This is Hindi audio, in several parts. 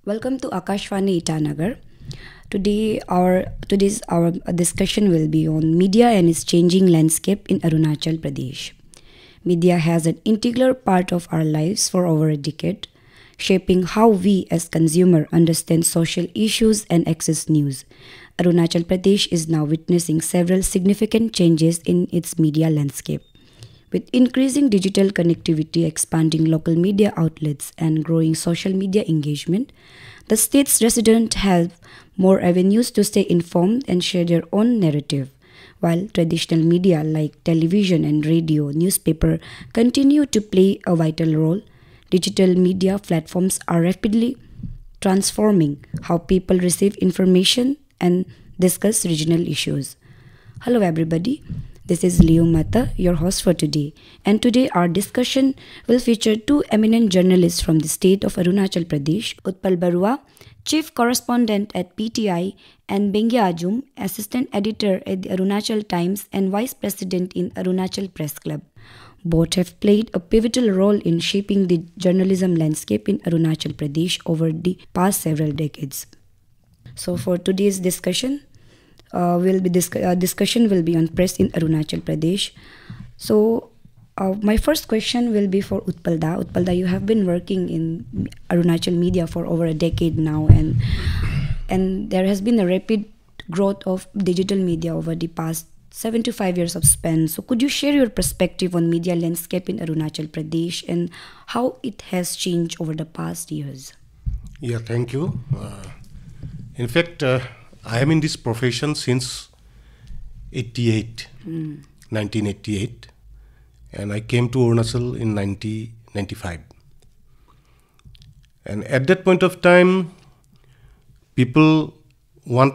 Welcome to Akashvani Itanagar. Today's our discussion will be on media and its changing landscape in Arunachal Pradesh. Media has an integral part of our lives for over a decade, shaping how we as consumer understand social issues and access news. Arunachal Pradesh is now witnessing several significant changes in its media landscape. With increasing digital connectivity, expanding local media outlets, and growing social media engagement, the state's residents have more avenues to stay informed and share their own narrative. While traditional media like television and radio, newspaper continue to play a vital role, digital media platforms are rapidly transforming how people receive information and discuss regional issues. Hello, everybody. This is Leo Mata, your host for today. And today, our discussion will feature two eminent journalists from the state of Arunachal Pradesh, Utpal Barua, Chief Correspondent at PTI, and Bengya Ajum, Assistant Editor at the Arunachal Times and Vice President in Arunachal Press Club. Both have played a pivotal role in shaping the journalism landscape in Arunachal Pradesh over the past several decades. So, for today's discussion will be on press in Arunachal Pradesh. So, my first question will be for Utpalda. Utpalda, you have been working in Arunachal media for over a decade now, and there has been a rapid growth of digital media over the past 7 to 5 years of span. So, could you share your perspective on media landscape in Arunachal Pradesh and how it has changed over the past years? Yeah, thank you. In fact, I am in this profession since 88, 1988, and I came to Arunachal in 1995. And at that point of time, people want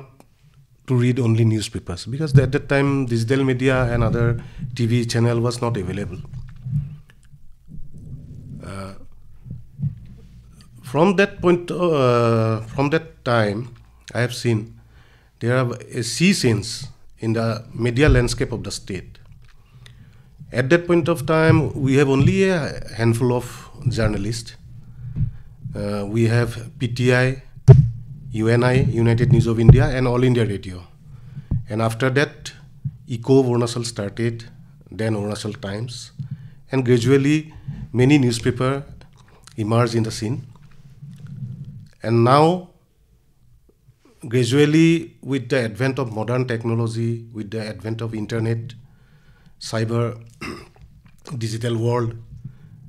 to read only newspapers because at that time digital media and other TV channel was not available. From that time, I have seen there are a sea change in the media landscape of the state. At that point of time, we have only a handful of journalists. We have PTI, UNI, United News of India, and All India Radio. And after that, Echo of Arunachal started, then Arunachal Times, and gradually many newspapers emerged in the scene. And now, gradually, with the advent of modern technology, with the advent of internet, cyber, digital world,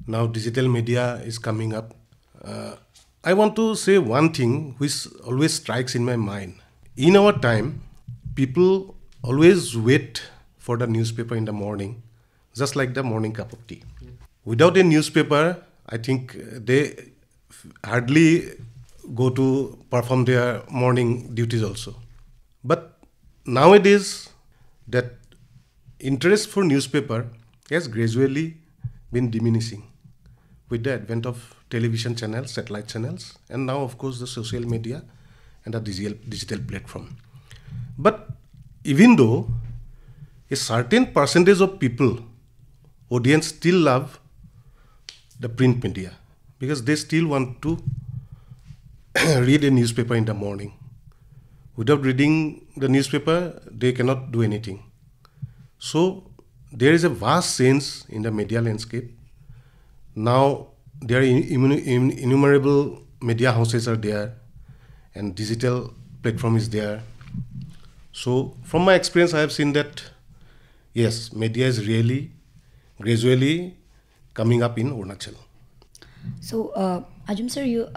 now digital media is coming up. I want to say one thing which always strikes in my mind. In our time, people always wait for the newspaper in the morning, just like the morning cup of tea. Without a newspaper, I think they hardly go to perform their morning duties also. But nowadays, that interest for newspaper has gradually been diminishing with the advent of television channels, satellite channels, and now, of course, the social media and the digital platform. But even though a certain percentage of people, audience still love the print media because they still want to read a newspaper in the morning. Without reading the newspaper, they cannot do anything. So there is a vast change in the media landscape. Now there are innumerable media houses are there, and digital platform is there. So from my experience, I have seen that yes, media is really gradually coming up in Arunachal. So, Ajum sir, you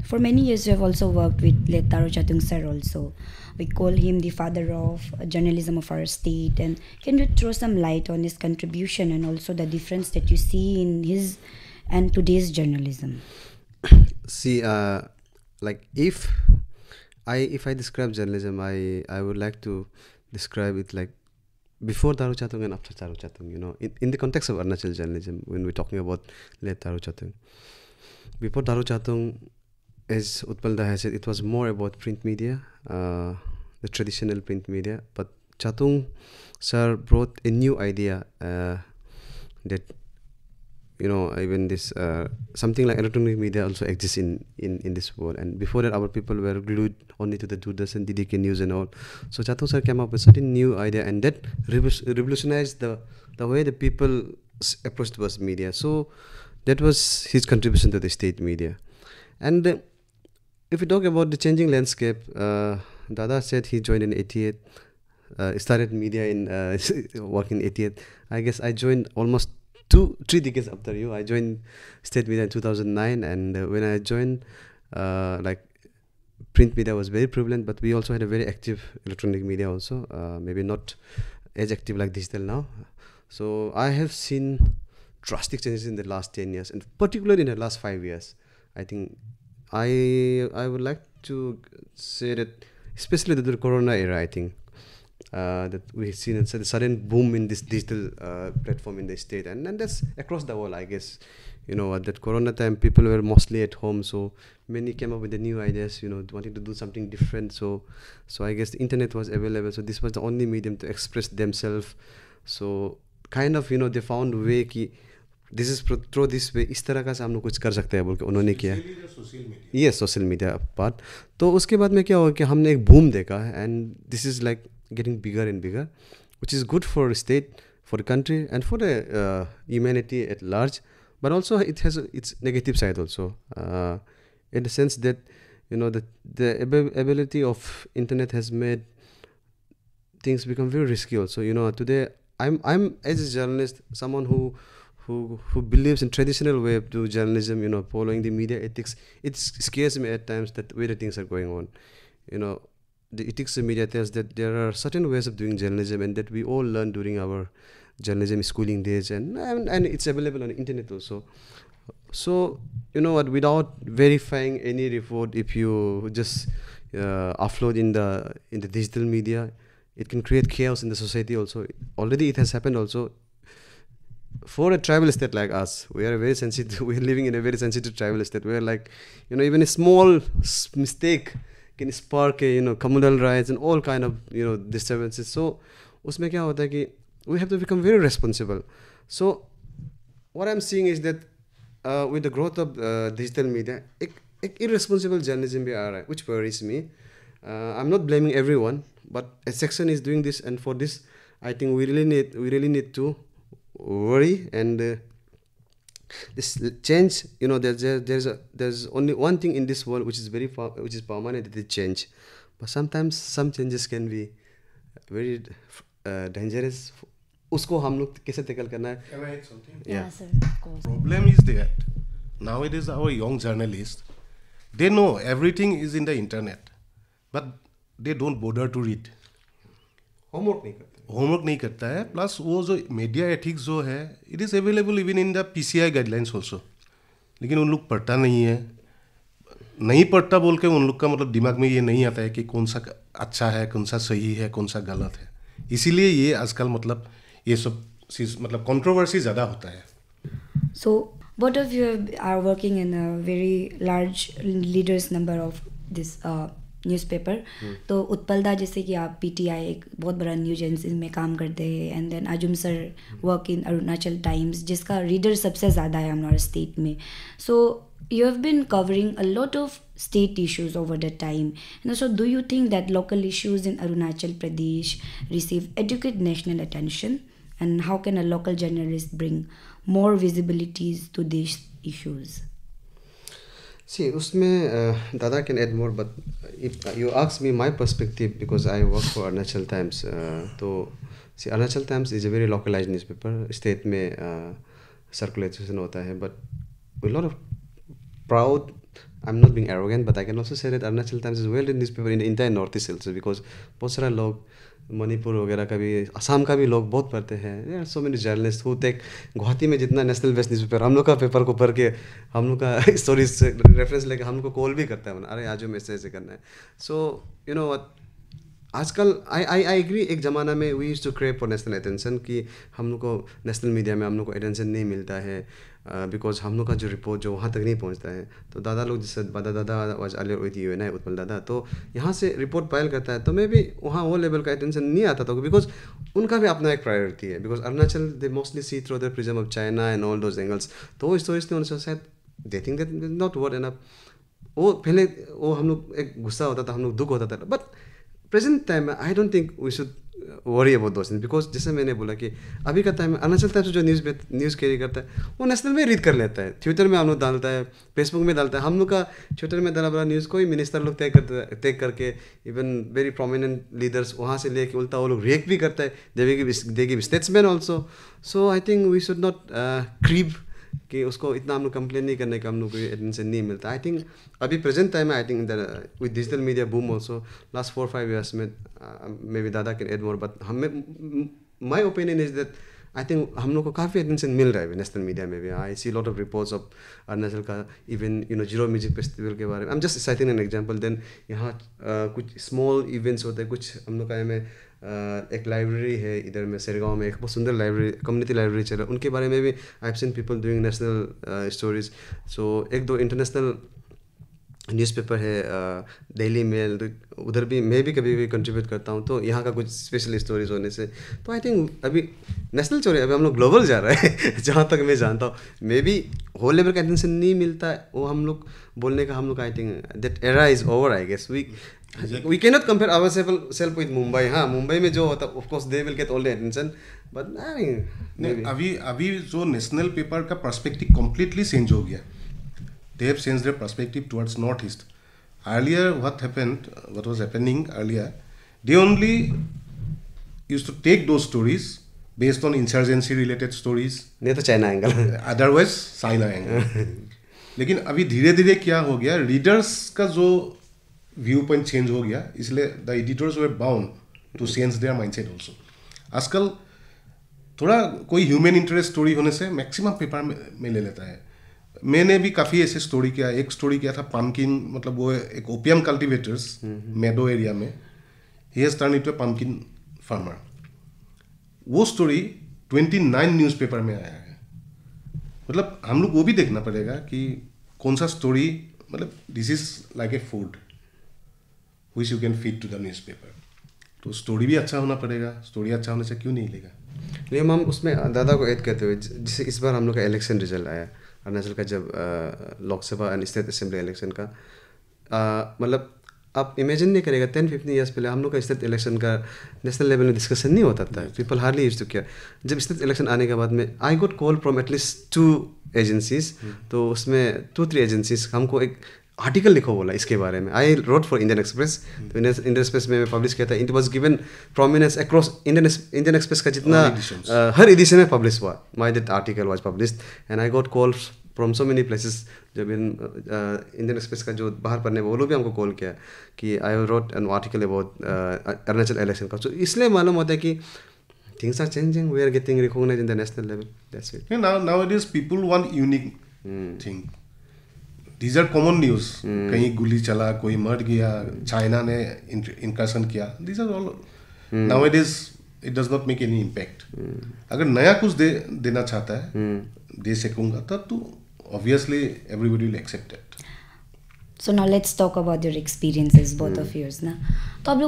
for many years you have also worked with Let Taro Chatung sir also. We call him the father of journalism of our state. And can you throw some light on his contribution and also the difference that you see in his and today's journalism? See, like if I describe journalism, I would like to describe it like before Taro Chatung and after Taro Chatung. You know, in the context of Arunachal journalism, when we're talking about Let Taro Chatung, before Taro Chatung, as Utpalda has said, it was more about print media, the traditional print media. But Chatung sir brought a new idea that you know, even this something like electronic media also exists in this world. And before that, our people were glued only to the Doordarshan, DDK News and all. So Chatung sir came up with certain new idea, and that revolutionized the way the people approached towards media. So that was his contribution to the state media. And if we talk about the changing landscape, Dada said he joined in 88, started media in working in 88. I guess I joined almost 3 decades after you. I joined state media in 2009, and when I joined, like print media was very prevalent, but we also had a very active electronic media also, maybe not as active like digital now. So I have seen drastic changes in the last 10 years, and particularly in the last 5 years. I think I would like to say that, especially the Corona era, I think that we've seen a sudden boom in this digital platform in the state, and that's across the world, I guess. You know, at that Corona time, people were mostly at home, so many came up with the new ideas, you know, wanting to do something different. So I guess the internet was available, so this was the only medium to express themselves. So kind of, you know, they found a way कि this is through this way, इस तरह का से हम लोग कुछ कर सकते हैं बोल के उन्होंने किया. ये सोशल मीडिया पार्ट. तो उसके बाद में क्या हुआ कि हमने एक बूम देखा, and this is like getting bigger and bigger, which is good for the state, for the country, and for the humanity at large. But also it has its negative side also, in the sense that, you know, the ability of internet has made things become very risky also. You know, today I'm as a journalist, someone who believes in traditional way of do journalism, you know, following the media ethics. It scares me at times that way the things are going on. You know, the ethics of media tells that there are certain ways of doing journalism, and that we all learn during our journalism schooling days, and it's available on the internet also. So, you know what, without verifying any report, if you just upload in the digital media, it can create chaos in the society also. Already it has happened also. For a tribal state like us, we are very sensitive. We are living in a very sensitive tribal state where, like, you know, even a small mistake can spark a, you know, communal riots and all kind of, you know, disturbances. So उसमें क्या होता है कि we have to become very responsible. So what I'm seeing is that with the growth of digital media, irresponsible journalism भी आ रहा है, which worries me. I'm not blaming everyone, but a section is doing this, and for this, I think we really need to worry. And this change, you know, there's only one thing in this world which is permanent, it is change. But sometimes some changes can be very dangerous. उसको हम लोग कैसे tackle करना है? Can I add something? Yeah, sir, of course. Problem is that nowadays our young journalists, they know everything is in the internet, but they don't bother to read. Homework नहीं करता है. प्लस वो जो मीडिया एथिक्स जो है, it is available even in the PCI guidelines also, लेकिन उन लोग पढ़ता नहीं है. नहीं पढ़ता बोल के उन लोग का मतलब दिमाग में ये नहीं आता है कि कौन सा अच्छा है, कौन सा सही है, कौन सा गलत है. इसीलिए ये आजकल मतलब ये सब चीज़ मतलब कंट्रोवर्सी ज़्यादा होता है. So both of you are working in a very large leaders number of this newspaper. तो उत्पलदा जैसे कि आप PTI एक बहुत बड़ा न्यूज एजेंसी में काम करते हैं, and then Ajum sir work in Arunachal Times, जिसका रीडर सबसे ज़्यादा है हमारे स्टेट में. सो you have been covering a lot of state issues over the time. And so do you think that local issues in Arunachal Pradesh receive adequate national attention? And how can a local journalist bring more visibilities to these issues? See, usme Dada can add more, but if you ask me my perspective, because I work for Arunachal Times, so see, Arunachal Times is a very localized newspaper. State में circulation होता है, but a lot of proud. I'm not being arrogant, but I can also say that Arunachal Times is well in newspaper in the entire Northeast also, because बहुत सारा लोग मणिपुर वगैरह का भी, असम का भी लोग बहुत पढ़ते हैं. There are so many journalists who take Guwahati में जितना नेशनल बेस्ड न्यूज़पेपर, हम लोग का पेपर को पढ़ के हम लोग का स्टोरीज से रेफरेंस लेके हम लोग को कॉल भी करता है, अरे आज हमें ऐसे करना है. सो यू नो व्हाट, आजकल आई एग्री, एक ज़माना में we used to crave for national attention कि हम लोग को नेशनल मीडिया में हम लोग को अटेंशन नहीं मिलता है. बिकॉज हम लोग का जो रिपोर्ट जो वहाँ तक नहीं पहुँचता है, तो दादा लोग जैसे दादा was earlier with U N I Utpal दादा, तो यहाँ से रिपोर्ट फाइल करता है तो मे भी वहाँ वो लेवल का अटेंशन नहीं आता था, बिकॉज उनका भी अपना एक प्रायोरिटी है, because Arunachal they mostly see through the prism of China and all those angles, तो वो स्टोरीज थे उनसे शायद they think that not worth enough. वो पहले वो हम लोग एक गुस्सा होता था, हम लोग दुख होता था, बट प्रेजेंट टाइम में I don't think we should worry about those things, because जैसे मैंने बोला कि अभी का टाइम में अरुणाचल टाइप से जो न्यूज़ कैरी करता है वो नेशनल में रीड कर लेता है, ट्विटर में हम लोग डालता है, फेसबुक में डालता है, हम लोग का ट्विटर में डाला बड़ा न्यूज़ कोई मिनिस्टर लोग तय करके इवन वेरी प्रोमिनेंट लीडर्स वहाँ से लेके उल्टा वो लोग रिएक्ट भी करता है, they give statesman also. So I think we should not creep कि उसको इतना हम लोग कंप्लेन नहीं करने का हम लोग को अटेंशन नहीं मिलता। आई थिंक अभी प्रेजेंट टाइम में I think with digital media boom also last 4-5 years में मे बी दादा कैन एड मोर, बट हमें my opinion is that I think हम लोग को काफ़ी अटेंशन मिल रहा है नेशनल मीडिया में भी। I see lot of reports of Arunachal का, इवन जीरो म्यूजिक फेस्टिवल के बारे में। I am just citing an example. Then यहाँ कुछ स्मॉल इवेंट्स होते हैं, कुछ हम लोग का में एक लाइब्रेरी है इधर में सेरगांव में, एक बहुत सुंदर लाइब्रेरी, कम्युनिटी लाइब्रेरी चल रहा है, उनके बारे में भी I have seen people doing national stories. So एक दो इंटरनेशनल न्यूज़पेपर है डेली मेल, उधर भी मैं भी कभी भी कंट्रीब्यूट करता हूँ, तो यहाँ का कुछ स्पेशल स्टोरीज होने से तो आई थिंक अभी नेशनल स्टोरी, अभी हम लोग ग्लोबल जा रहे हैं जहाँ तक मैं जानता हूँ। मे बी होल लेवल का अटेंशन नहीं मिलता है, वो हम लोग बोलने का हम लोग I think that era is over. I guess we cannot compare ourselves with Mumbai। हाँ, मुंबई में जो होता of course they will get all the attention, but I mean maybe अभी जो नेशनल पेपर का पर्सपेक्टिव completely चेंज हो गया। They have changed their perspective towards northeast. Earlier what was happening earlier, they only used to take those stories based on insurgency related stories, नहीं तो China angle, otherwise China angle. लेकिन अभी धीरे धीरे क्या हो गया, रीडर्स का जो व्यू पॉइंट चेंज हो गया, इसलिए the editors were bound to change their mindset also. आजकल थोड़ा कोई ह्यूमन इंटरेस्ट स्टोरी होने से मैक्सिमम पेपर में ले लेता है। मैंने भी काफ़ी ऐसे स्टोरी किया, एक स्टोरी किया था पम्पकिन, मतलब वो एक ओपियम कल्टिवेटर्स मेडो एरिया में, he has turn into a pumpkin farmer. वो स्टोरी 29 न्यूज़पेपर में आया है। मतलब हम लोग वो भी देखना पड़ेगा कि कौन सा स्टोरी, मतलब this is like a food which you can feed to the newspaper। तो स्टोरी भी अच्छा होना पड़ेगा, स्टोरी अच्छा होने से क्यों नहीं लेगा। लेकिन हम उसमें दादा को ऐड करते हुए, जैसे इस बार हम लोग का इलेक्शन रिजल्ट आया अरुणाचल का, जब Lok Sabha and state assembly election का, मतलब आप इमेजिन नहीं करेगा 10-15 years पहले हम लोग का स्टेट इलेक्शन का नेशनल लेवल में डिस्कशन नहीं होता था, people hardly used to care. जब स्टेट इलेक्शन आने के बाद में I got call from at least 2 agencies, तो उसमें 2-3 एजेंसीज हमको एक आर्टिकल लिखो बोला इसके बारे में। I wrote for Indian express, तो इंडियन एक्सप्रेस में पब्लिश किया था। It was given prominence across Indian express का जितना हर एडिशन में पब्लिश हुआ, my that article was published and I got calls from so many places. जब इंडियन एक्सप्रेस का जो बाहर पढ़ने वो लोग भी हमको कॉल किया कि I wrote an article about Arunachal election का। तो इसलिए मालूम होता है कि things are changing, we are getting recognized in the national level, that's it। Nowadays people want unique thing। These are common news। कहीं गोली चला, कोई मर गया, चाइना ने इंकर्शन किया, these are all nowadays it does not make any impact। अगर नया कुछ देना चाहता है, दे सकूंगा तब तो obviously everybody will accept it। So now let's talk about your experiences, both of yours ना। तो हम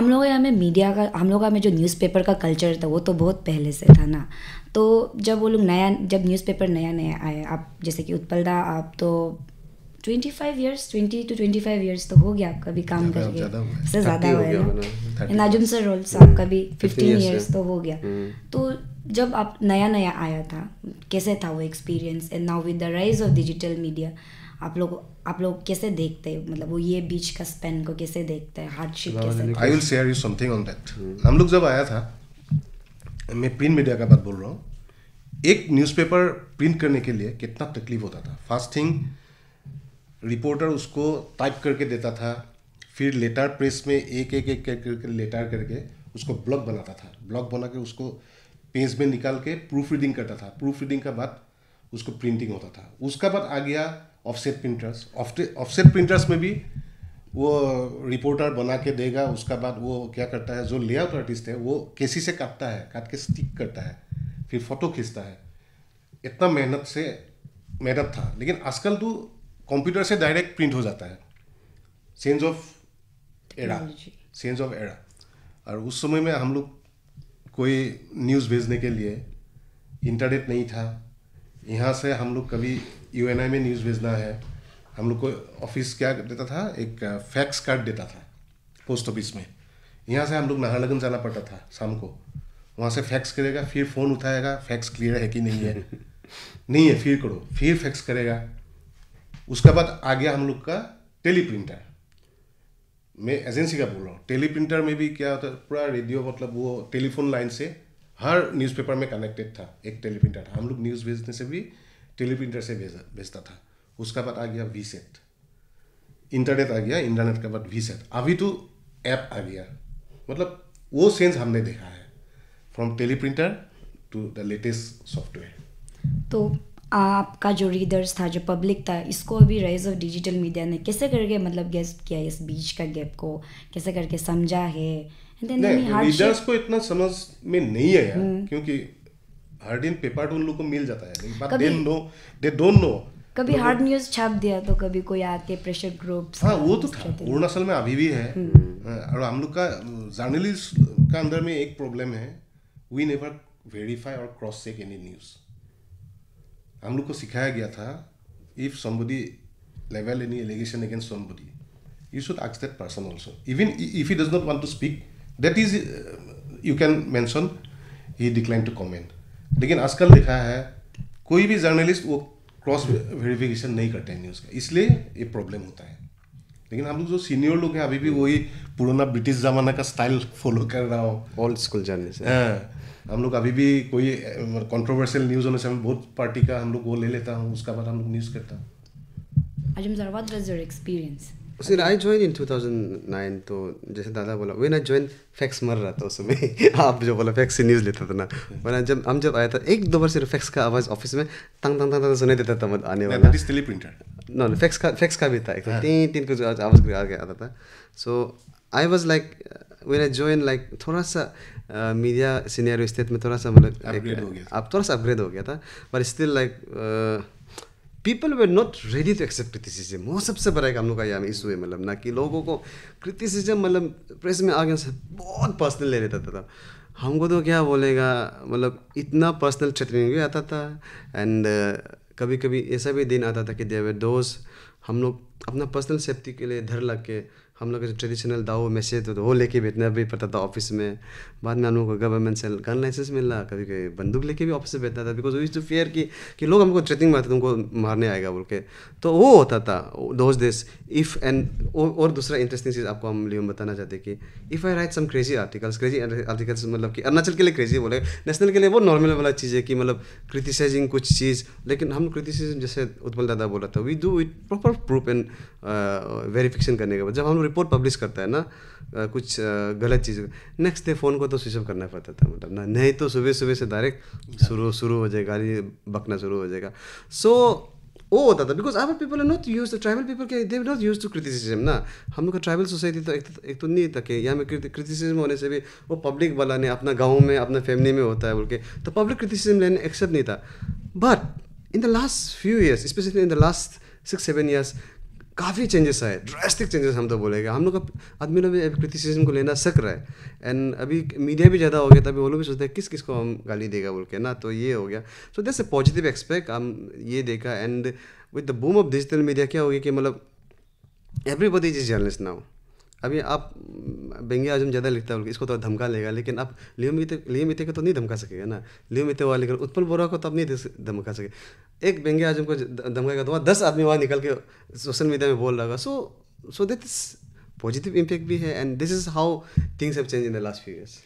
लोग यहाँ में मीडिया का, हम लोग में जो न्यूज़पेपर का कल्चर था वो तो बहुत पहले से था ना। तो जब वो लोग जब न्यूज़पेपर नया आया, आप जैसे कि उत्पल दा, आप तो 20 to 25 years तो हो गया आपका भी काम करके, उससे ज़्यादा हुआ है ना। नाजुम सर ऑल्सो आपका भी 15 years तो हो गया। तो जब आप नया आया था, कैसे था वो experience? And now with the rise of digital media आप लोग कैसे देखते हैं, मतलब वो ये बीच का स्पेन को कैसे देखते हैं, हार्डशिप कैसे? I will share you something on that. हम लोग जब आया था, मैं प्रिंट मीडिया का बात बोल रहा हूँ, एक न्यूज़पेपर प्रिंट करने के लिए कितना तकलीफ होता था। फर्स्ट थिंग, रिपोर्टर उसको टाइप करके देता था, फिर लेटर प्रेस में एक करके लेटर करके उसको ब्लॉग बनाता था, ब्लॉग बना के उसको पेज में निकाल के प्रूफ रीडिंग करता था, प्रूफ रीडिंग के बाद उसको प्रिंटिंग होता था। उसका बाद आ गया ऑफसेट प्रिंटर्स। ऑफसेट प्रिंटर्स में भी वो रिपोर्टर बना के देगा, उसका बाद वो क्या करता है, जो लेआउट आर्टिस्ट है वो केसी से काटता है, काट के स्टिक करता है, फिर फोटो खींचता है, इतना मेहनत था, लेकिन आजकल तो कंप्यूटर से डायरेक्ट प्रिंट हो जाता है. Change of era. और उस समय में हम लोग कोई न्यूज़ भेजने के लिए इंटरनेट नहीं था. यहाँ से हम लोग कभी UNI में न्यूज़ भेजना है, हम लोग को ऑफिस क्या देता था, एक फैक्स कार्ड देता था पोस्ट ऑफिस में. यहाँ से हम लोग नाहरलगुन जाना पड़ता था शाम को, वहाँ से फैक्स करेगा, फिर फ़ोन उठाएगा, फैक्स क्लियर है कि नहीं है, नहीं है फिर करो, फिर फैक्स करेगा. उसके बाद आ गया हम लोग का टेलीप्रिंटर. मैं एजेंसी का बोल रहा हूँ. टेलीप्रिंटर में भी क्या होता है, पूरा रेडियो मतलब वो टेलीफोन लाइन से हर न्यूज़पेपर में कनेक्टेड था. एक टेलीप्रिंटर था. हम लोग न्यूज़ भेजने से भी टेलीप्रिंटर से भेजता था. उसका बाद आ गया VSET, इंटरनेट आ गया. इंटरनेट के बाद VSET, अभी तो ऐप आ गया. मतलब वो सेंस हमने देखा है from teleprinter to the latest software. तो आपका जो रीडर्स था, जो पब्लिक था, इसको अभी राइज ऑफ डिजिटल मीडिया ने कैसे करके मतलब गेस किया, इस बीच का गैप को कैसे करके समझा है? रीडर्स को इतना समझ में नहीं आया, क्योंकि हर दिन पेपर तो उन लोग को मिल जाता है, बट दे डोंट नो. कभी हार्ड न्यूज़ छाप दिया तो कभी कोई आके प्रेशर ग्रुप्स. हाँ, वो तो था. अरुणाचल में अभी भी है. और हम लोग का जर्नलिस्ट का अंदर में एक प्रॉब्लम है, वी नेवर वेरीफाई और क्रॉस चेक एनी न्यूज़. हम लोग को सिखाया गया था, if somebody level any allegation against somebody, you should ask that person also. Even if he does not want to speak, that is you can mention he declined to comment. लेकिन आजकल देखा है कोई भी जर्नलिस्ट वो क्रॉस वेरिफिकेशन नहीं करते हैं न्यूज़ का, इसलिए ये प्रॉब्लम होता है. लेकिन हम लोग जो सीनियर लोग हैं अभी भी वही पुराना ब्रिटिश ज़माना का स्टाइल फॉलो कर रहा हो, ओल्ड स्कूल जर्नलिस्ट. हम लोग अभी भी कोई कंट्रोवर्शियल न्यूज़ होने से हम बहुत पार्टी का हम लोग वो ले लेता हूँ, उसका बाद हम लोग न्यूज़ करता हूँ. Ajam sir, what was your experience? See, I joined in 2009. तो जैसे दादा बोला, when I joined फैक्स मर रहा था उस समय. आप जो बोला फैक्स से न्यूज़ लेता था ना, वरना जब आया था एक दो बार सिर्फ फैक्स का आवाज़ ऑफिस में तंग तंग तंग सुनाई देता था आने वाला. नो, फैक्स का भी था एक तीन तीन कुछ आवाज़ आगे आता था. So I was like when I join, like थोड़ा सा मीडिया सीनियर स्टेट में थोड़ा सा मतलब आप थोड़ा सा अपग्रेड हो गया था, but still like people were not ready to accept criticism. वो सबसे बड़ा एक हम लोग का यहाँ इशू है, मतलब ना कि लोगों को क्रिटिसिज्म मतलब प्रेस में आगे से बहुत पर्सनल ले लेता था. हमको तो क्या बोलेगा, मतलब इतना पर्सनल थ्रेटनिंग भी आता था. एंड कभी कभी ऐसा भी दिन आता था कि देयर वर दोस्त, हम लोग अपना पर्सनल सेफ्टी के लिए धर लग के हम लोग जो ट्रेडिशनल दाव मैसेज तो वो लेके बैठना भी पड़ता था ऑफिस में. बाद में हम लोग को गवर्नमेंट से गन लाइसेंस मिला, कभी कभी बंदूक लेके भी ऑफिस से बैठना था, because we used to fear कि लोग हमको थ्रेटनिंग मारते, तुमको मारने आएगा बोल के. तो वो होता था दोज डेज. इफ़ एंड और दूसरा इंटरेस्टिंग चीज़ आपको हम लिए बताना चाहते कि if I write some crazy articles मतलब कि अरुणाचल के लिए क्रेजी बोले, नेशनल के लिए वो नॉर्मल वाला चीज़ है कि मतलब क्रिटिसाइजिंग कुछ चीज़. लेकिन हम क्रिटिसिज्म जैसे उत्पल दादा बोला था, we do it proper proof and verification करने के बाद जब हम रिपोर्ट पब्लिश करता है ना कुछ गलत चीज़, नेक्स्ट डे फ़ोन को तो स्विच ऑफ करना पड़ता था, मतलब ना नहीं तो सुबह सुबह से डायरेक्ट शुरू हो जाएगा, गाली बकना शुरू हो जाएगा. सो वो होता था because our people are not used to, tribal people के they not used to criticism ना. हम लोग का ट्राइबल सोसाइटी तो एक तो नहीं था कि यहाँ में क्रिटिसिज्म होने से भी वो पब्लिक वाला ने अपना गाँव में अपना फैमिली में होता है बोल के, तो पब्लिक क्रिटिसिज्म लेने एक्सेप्ट नहीं था. But in the last few years, specially in the last 6-7 years, काफ़ी चेंजेस आए, ड्रास्टिक चेंजेस हम तो बोलेंगे. हम लोग का आदमी लोग भी क्रिटिसिज्म को लेना सक रहा है. एंड अभी मीडिया भी ज़्यादा हो गया, तभी वो लोग भी सोचते हैं किस को हम गाली देगा बोल के ना. तो ये हो गया. So that's a positive expect हम ये देखा. And with the boom of digital media क्या हो गया कि मतलब एवरीबॉडी इज जर्नलिस्ट नाउ. अभी आप बेंगे आजम ज़्यादा लिखता है इसको तो धमका लेगा, लेकिन आप लियो मिते को तो नहीं धमका सकेगा ना. लियो मिते वाले लेकर उत्पल बोरा को तो आप नहीं धमका सके. एक बेंगे आजम को धमकाएगा तो वहाँ 10 आदमी वहाँ निकल के सोशल मीडिया में बोल रहा होगा. So that is positive impact भी है. And this is how things have change in the last few years.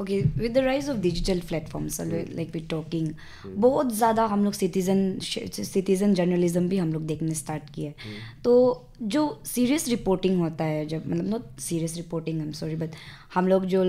Okay, with the rise of digital platforms like we talking, बहुत ज़्यादा हम लोग सिटीज़न जर्नलिज्म भी हम लोग देखने स्टार्ट किए. तो जो सीरियस रिपोर्टिंग होता है, जब मतलब not serious reporting, I am sorry, but हम लोग जो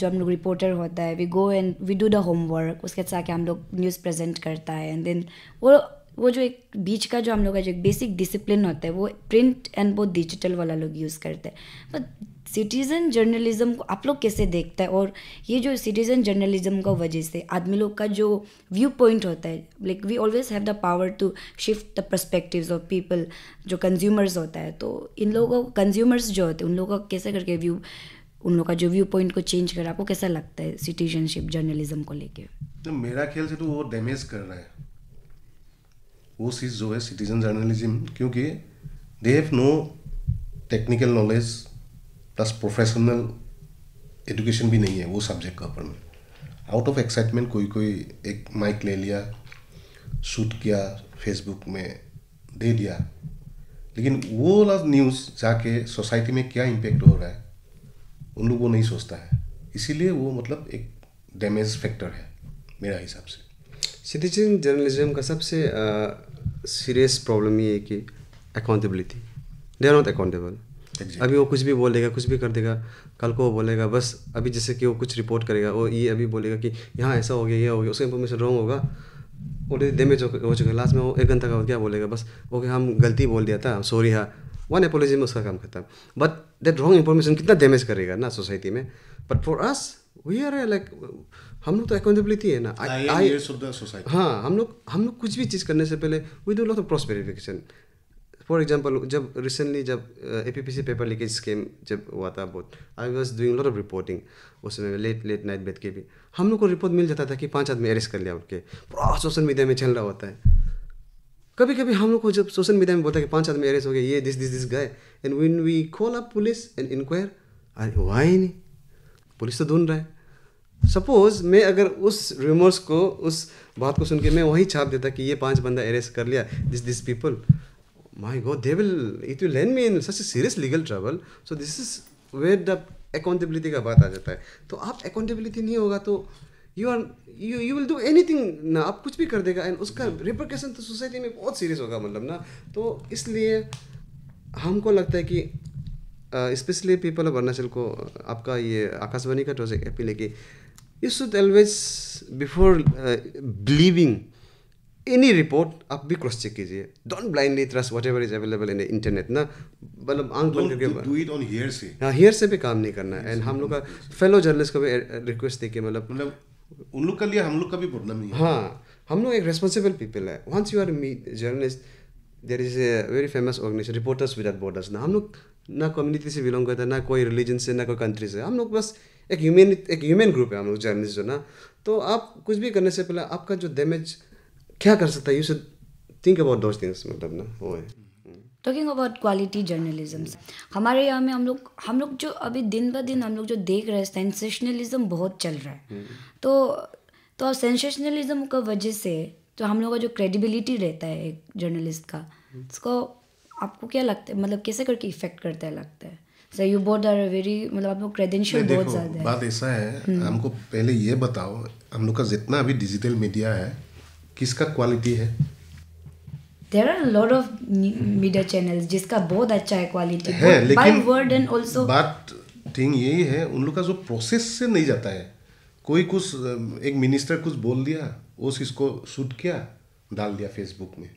हम लोग रिपोर्टर होता है, we go and we do the homework, उसके साथ हम लोग न्यूज़ प्रेजेंट करता है, एंड देन वो वो जो एक बीच का जो हम लोग का जो एक बेसिक डिसिप्लिन होता है वो प्रिंट एंड वो डिजिटल वाला लोग यूज़ करते हैं. बट सिटीज़न जर्नलिज्म को आप लोग कैसे देखते हैं? और ये जो सिटीज़न जर्नलिज्म का वजह से आदमी लोग का जो व्यू पॉइंट होता है, like we always have the power to shift the perspectives of people जो कंज्यूमर्स होता है. तो इन लोगों को कंज्यूमर्स जो होते हैं उन लोगों का कैसे करके व्यू, उन लोग का जो व्यू पॉइंट को चेंज कर, आपको कैसा लगता है सिटीजनशिप जर्नलिज्म को लेके? तो मेरा ख्याल से तो वो डैमेज कर रहा है वो चीज़ जो है सिटीजन जर्नलिज्म, क्योंकि they have no technical knowledge plus professional education भी नहीं है वो सब्जेक्ट का ऊपर में. आउट ऑफ एक्साइटमेंट कोई एक माइक ले लिया, शूट किया, फेसबुक में दे दिया, लेकिन वो वाला न्यूज़ जाके सोसाइटी में क्या इम्पेक्ट हो रहा है उन लोग वो नहीं सोचता है. इसीलिए वो मतलब एक डैमेज फैक्टर है मेरा हिसाब से. सिटीजन जर्नलिज्म का सबसे सीरियस प्रॉब्लम ये है कि accountability. They are not accountable. अभी वो कुछ भी बोल देगा, कुछ भी कर देगा, कल को वो बोलेगा बस अभी जैसे कि वो कुछ रिपोर्ट करेगा, वो ये अभी बोलेगा कि यहाँ ऐसा हो गया, ये हो गया, उसका इन्फॉर्मेशन रॉन्ग होगा, ऑलरेडी डैमेज हो चुका है. लास्ट में वो 1 घंटा का क्या बोलेगा, बस ओके हम गलती बोल दिया था, सॉरी. हाँ, 1 एपोलॉजी में उसका काम खत्म. बट दैट रॉन्ग इन्फॉर्मेशन कितना डैमेज करेगा ना सोसाइटी में. But for us we are like, हम लोग तो अकाउंटेबिलिटी है ना. हाँ, हम लोग कुछ भी चीज़ करने से पहले we do lot of cross verification. For example जब रिसेंटली जब APPC पेपर लीकेज स्कीम जब हुआ था बहुत, I was doing lot of reporting. उसमें लेट नाइट बैठ के भी हम लोग को रिपोर्ट मिल जाता था कि 5 आदमी अरेस्ट कर लिया उनके. पूरा सोशल मीडिया में चल रहा होता है. कभी कभी हम लोग को जब सोशल मीडिया में बोलता है कि 5 आदमी अरेस्ट हो गए, ये this guy, and when we call up police and enquire, अरे वाई नहीं, पुलिस तो ढूंढ रहा है. सपोज मैं अगर उस रूमर्स को, उस बात को सुन के मैं वही छाप देता कि ये 5 बंदा अरेस्ट कर लिया, this people, my God, it will land me in such a serious legal trouble. So this is where the accountability का बात आ जाता है. तो आप अकाउंटेबिलिटी नहीं होगा तो यू विल डू एनीथिंग ना, आप कुछ भी कर देगा एंड उसका रिपरकशन तो सोसाइटी में बहुत सीरियस होगा मतलब ना. तो इसलिए हमको लगता है कि स्पेशली पीपल ऑफ अरुणाचल को आपका ये आकाशवाणी का प्रोजेक्ट अपील है कि you should always before believing any report आप भी क्रॉस चेक कीजिए. Don't blindly trust what ever is available in the internet ना. मतलब आंख बंद करके डू इट ऑन हियर से. हाँ, हियर से भी काम नहीं करना है. एंड हम लोग का फेलो जर्नलिस्ट को भी रिक्वेस्ट है कि मतलब उन लोग के लिए हम लोग का भी प्रॉब्लम नहीं है. हाँ, हम लोग एक रेस्पॉन्सिबल पीपल है. Once you are journalist, there is a very famous organisation reporters without borders ना. हम लोग ना कम्युनिटी से बिलोंग करते हैं, ना कोई रिलीजन से, ना कोई कंट्री से. हम लोग बस एक ह्यूमन ग्रुप है हम लोग जर्नलिस्ट जो ना. तो आप कुछ भी करने से पहले आपका जो डैमेज क्या कर सकता है, you should think about those things. मतलब ना वो है. टॉकिंग अबाउट क्वालिटी जर्नलिज्म, हमारे यहाँ में हम लोग जो अभी दिन ब दिन हम लोग जो देख रहे हैं, सेंसेशनलिज्म बहुत चल रहा है. तो सेंसेशनलिज्म का वजह से तो हम लोग का जो क्रेडिबिलिटी रहता है एक जर्नलिस्ट का, उसको आपको क्या लगता है, मतलब कैसे करके इफेक्ट करता है लगता है? So you both are very, मतलब आप लोग क्रेडेंशियल बहुत ज़्यादा है. बात ऐसा है, हमको पहले ये बताओ, हम लोग का जितना अभी डिजिटल मीडिया है किसका क्वालिटी है? There are a lot of media channels जिसका बहुत अच्छा है क्वालिटी है, लेकिन by word and also बात थिंग यही है, उन लोग का जो प्रोसेस से नहीं जाता है. कोई कुछ एक मिनिस्टर कुछ बोल दिया, उस इसको शूट किया, डाल दिया फेसबुक में.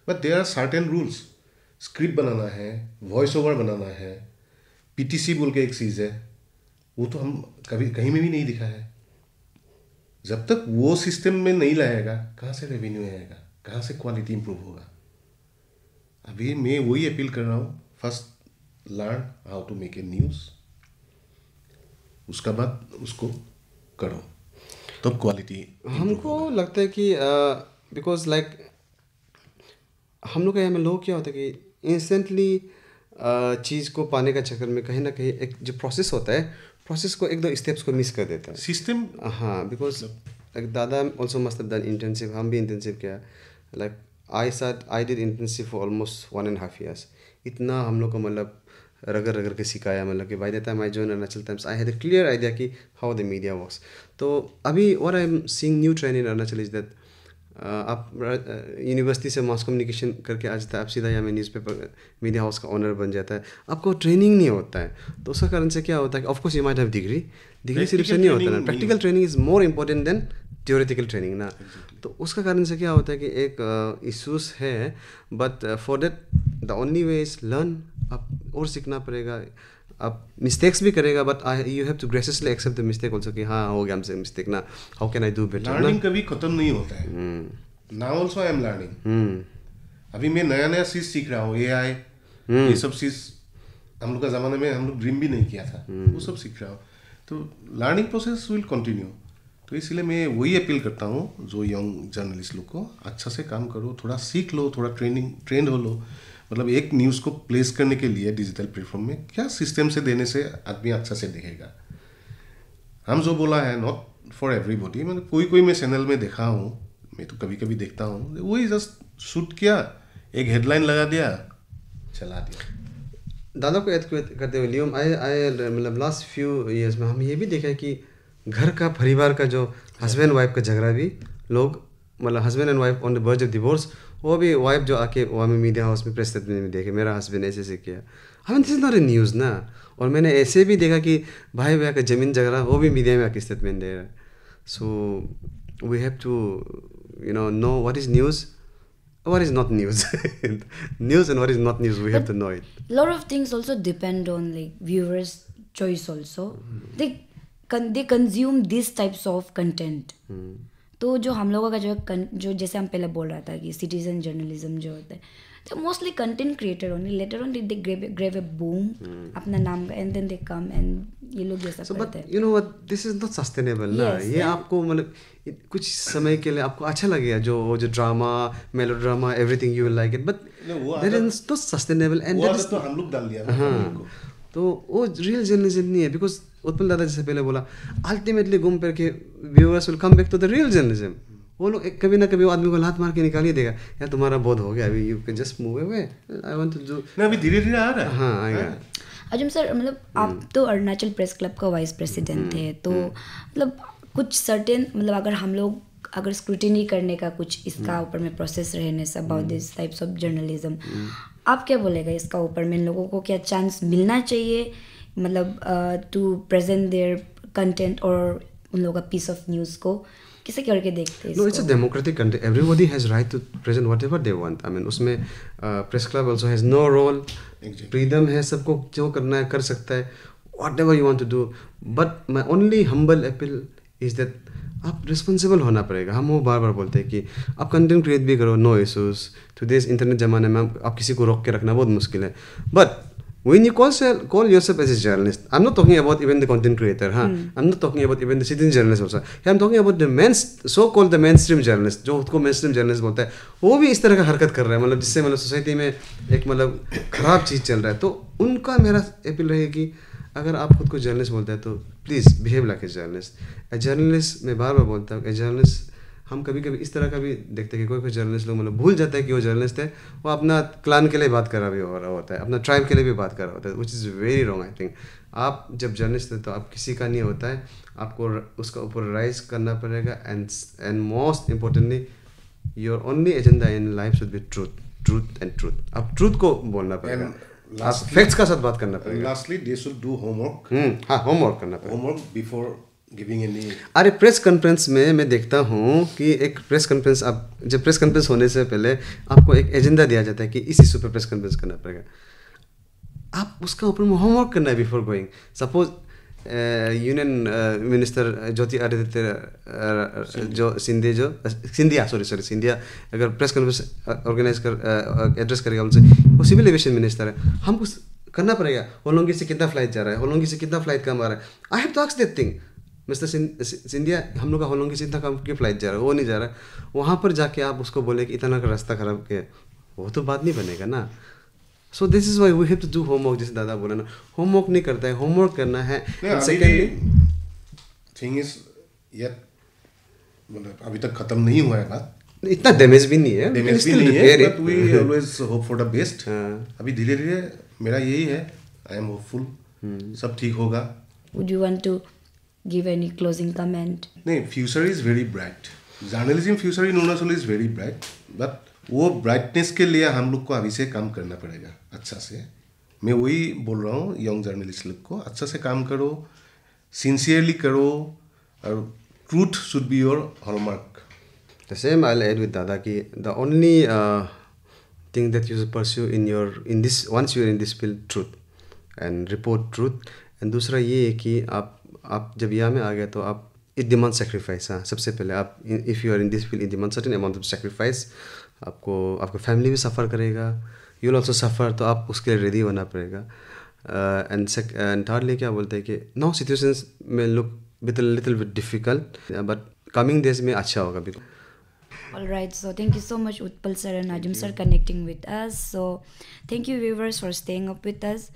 But there are certain rules. Script बनाना है, वॉइस ओवर बनाना है, PTC बोल के एक चीज़ है, वो तो हम कभी कहीं में भी नहीं दिखा है. जब तक वो सिस्टम में नहीं लाएगा, कहाँ से रेवेन्यू आएगा, कहाँ से क्वालिटी इंप्रूव होगा? अभी मैं वही अपील कर रहा हूँ, first learn how to make a news, उसका बाद उसको करो, तो क्वालिटी. हमको लगता है कि बिकॉज लाइक हम लोग का यहाँ में लोग क्या होता है कि इंस्टेंटली चीज़ को पाने का चक्कर में कहीं ना कहीं एक जो प्रोसेस होता है, प्रोसेस को 1-2 स्टेप्स को मिस कर देता है सिस्टम. हाँ, बिकॉज लाइक दादा also must have done internship, हम भी इंटर्नशिप किया. Like I did internship for almost 1.5 years. इतना हम लोग को मतलब रगड़ के सिखाया, मतलब कि by the time I join Arunachal times I had a clear idea कि हाउ द मीडिया वर्क्स. तो अभी what I am seeing new trend in Arunachal is that आप यूनिवर्सिटी से मास कम्युनिकेशन करके आ जाता है, आप सीधा यहाँ में न्यूज़पेपर मीडिया हाउस का ऑनर बन जाता है, आपको ट्रेनिंग नहीं होता है. तो उसका कारण से क्या होता है कि of course you might have degree सिर्फ से नहीं होता ना. Practical training is more important then theoretical training ना. तो उसका कारण से क्या होता है कि एक इश्यूज है, but for that the only way is learn, आप और सीखना पड़ेगा, आप मिस्टेक्स भी करेगा, but you have to graciously accept the mistake also कि हाँ हो गया हमसे मिस्टेक ना, how can I do better. Learning कभी खत्म नहीं होता है। Now also I am learning. अभी मैं नया नया चीज़ सीख रहा हूँ, AI ये सब चीज़ हम लोग का ज़माने में हम लोग ड्रीम भी नहीं किया था, वो सब सीख रहा हूँ। तो लर्निंग प्रोसेस विल कंटिन्यू। तो इसलिए मैं वही अपील करता हूँ जो यंग जर्नलिस्ट लोग को, अच्छा से काम करो, थोड़ा सीख लो, थोड़ा ट्रेंड हो लो। मतलब एक न्यूज़ को प्लेस करने के लिए डिजिटल प्लेटफॉर्म में क्या सिस्टम से देने से आदमी अच्छा से देखेगा। हम जो बोला है नॉट फॉर एवरीबॉडी, मतलब कोई मैं चैनल में देखा हूँ, मैं तो कभी कभी देखता हूँ, वही जस्ट शूट किया, एक हेडलाइन लगा दिया, चला दिया। दादा को ऐड करते हुए लियोम, आई मतलब लास्ट फ्यू ईयर्स में हम ये भी देखा है कि घर का परिवार का जो हस्बैंड वाइफ का झगड़ा भी लोग, मतलब husband and wife on the verge of divorce, वो भी वाइफ जो आके वहाँ में मीडिया हाउस में प्रेस स्टेटमेंट में देखे मेरा हस्बैंड ऐसे ऐसे किया। हमें this is not a news ना। और मैंने ऐसे भी देखा कि भाई भाई का ज़मीन झगड़ा, वो भी मीडिया में आके स्टेटमेंट दे रहा है। So we have to know what is news, what is not news. News and what is not news, we have to know it. Lot of things also depend on like viewers choice also. they consume these types of content. तो जो हम लोगों का जो जैसे हम पहले बोल रहा था कि सिटीजन जर्नलिज्म जो होता है, तो mostly content creator only, later on they gave a boom अपना नाम का, and then they come and ये लोग जैसा करते हैं। You know what, this is not sustainable ना। ये आपको मतलब कुछ समय के लिए आपको अच्छा लगेगा, जो drama, melodrama, everything you will like it, but that is not sustainable and that is तो हम लोग डाल दिया। हाँ, तो वो रियल जर्नलिज्म नहीं है। बिकॉज उत्पल दादा जैसे पहले बोला, अल्टीमेटली घूम फिर के viewers will come back to the real journalism. वो लोग कभी ना कभी वो आदमी को लात मार के निकाल ही देगा, यार तुम्हारा बहुत हो गया, अभी you can just move away, I want to do. ना अभी धीरे धीरे आ रहा है। हाँ आएगा। अजम सर, मतलब आप तो अरुणाचल प्रेस क्लब का वाइस प्रेसिडेंट थे, तो मतलब कुछ सर्टेन, मतलब अगर हम लोग अगर स्क्रूटिनी करने का कुछ इसका ऊपर में प्रोसेस रहने say about this types of journalism, आप क्या बोलेगा इसका ऊपर में? लोगों को क्या चांस मिलना चाहिए, मतलब टू प्रेजेंट देयर कंटेंट और उन लोगों का पीस ऑफ न्यूज़ को किसे करके देखते हैं? No, it's a democratic country, everybody has right to present whatever they want. I mean उसमें press club also has no role, freedom है, सबको जो करना है कर सकता है, whatever you want to do. But my only humble appeal is that आप रिस्पॉन्सिबल होना पड़ेगा। हम वो बार बार बोलते हैं कि आप कंटेंट क्रिएट भी करो, नो इशूज़। टुडेज इंटरनेट ज़माने में आप किसी को रोक के रखना बहुत मुश्किल है। But when you call yourself as a journalist, I'm not talking about even the content creator, I'm not talking about even the citizen journalist also. I'm talking about the so-called the mainstream journalist, जो खुद को mainstream journalist बोलता है, वो भी इस तरह का हरकत कर रहा है, मतलब जिससे मतलब सोसाइटी में एक मतलब ख़राब चीज़ चल रहा है। तो उनका मेरा अपील रहेगा कि अगर आप खुद को जर्नलिस्ट बोलते हैं तो please behave like a journalist. A journalist, मैं बार बार बोलता हूँ, ए जर्नलिस्ट, हम कभी कभी इस तरह का भी देखते हैं कि कोई जर्नलिस्ट लोग मतलब भूल जाता है कि वो जर्नलिस्ट है, वो अपना क्लान के लिए बात कर रहा भी हो रहा होता है, अपना ट्राइब के लिए भी बात कर रहा होता है, which is very wrong. I think आप जब जर्नलिस्ट है तो आप किसी का नहीं होता है, आपको उसका ऊपर राइज करना पड़ेगा। And most importantly your only agenda in life should be truth and truth. आप ट्रूथ को बोलना पड़ेगा, आप फैक्ट्स का साथ बात करना पड़ेगा। Lastly they should do homework. हाँ, होमवर्क करना पड़ेगा, होमवर्क बिफोर गिविंग एनी। अरे प्रेस कॉन्फ्रेंस में मैं देखता हूँ कि एक प्रेस कॉन्फ्रेंस, आप जब प्रेस कॉन्फ्रेंस होने से पहले आपको एक एजेंडा दिया जाता है कि इस इशू पर प्रेस कॉन्फ्रेंस करना पड़ेगा। आप उसका ऊपर में होमवर्क करना है before going. Suppose union minister Jyotiraditya जो सिंधिया अगर प्रेस कॉन्फ्रेंस ऑर्गेनाइज कर एड्रेस करेगा उनसे, वो सिविल एविएशन मिनिस्टर है, हमको करना पड़ेगा होलोंगी से कितना फ्लाइट जा रहा है, होलोंगी से कितना फ्लाइट कम आ रहा है। I have to ask that thing, mister Scindia, हम लोग का होलोंगी से इतना कम क्यों फ्लाइट जा रहा है, वो नहीं जा रहा है। वहाँ पर जाके आप उसको बोले कि इतना का रास्ता खराब किया, वो तो बात नहीं बनेगा ना। So this is why we have to do homework. जैसे दादा बोला ना, होमवर्क नहीं करता है, होमवर्क करना है। सेकेंडली थिंग इज यार, मतलब अभी तक खत्म नहीं हुआ है बात, इतना डैमेज भी नहीं है, डैमेज भी नहीं है, but we always hope for the best. अभी धीरे धीरे मेरा यही है, आई एम होपफुल, सब ठीक होगा। Would you want to give any closing comment? नहीं, future is very bright, journalism future in Arunachal is very bright, but वो ब्राइटनेस के लिए हम लोग को अभी से काम करना पड़ेगा अच्छा से। मैं वही बोल रहा हूँ यंग जर्नलिस्ट लोग को, अच्छा से काम करो, सिंसियरली करो, और truth should be your hallmark. The same I'll add with Dada ki the only thing that you should pursue in this once you're in this field, truth and report truth. And दूसरा ये है कि आप जब यहाँ में आ गए तो आप it demands sacrifice. हाँ, सबसे पहले आप if you are in this field, it demands certain amount of sacrifice. आपको फैमिली भी सफ़र करेगा, you will also suffer, तो आप उसके लिए रेडी होना पड़ेगा. And thirdly क्या बोलते हैं कि now situations may look little bit difficult, but coming days में अच्छा होगा बिल्कुल. All right, so thank you so much Utpal sir and Najim sir connecting with us. So thank you viewers for staying up with us.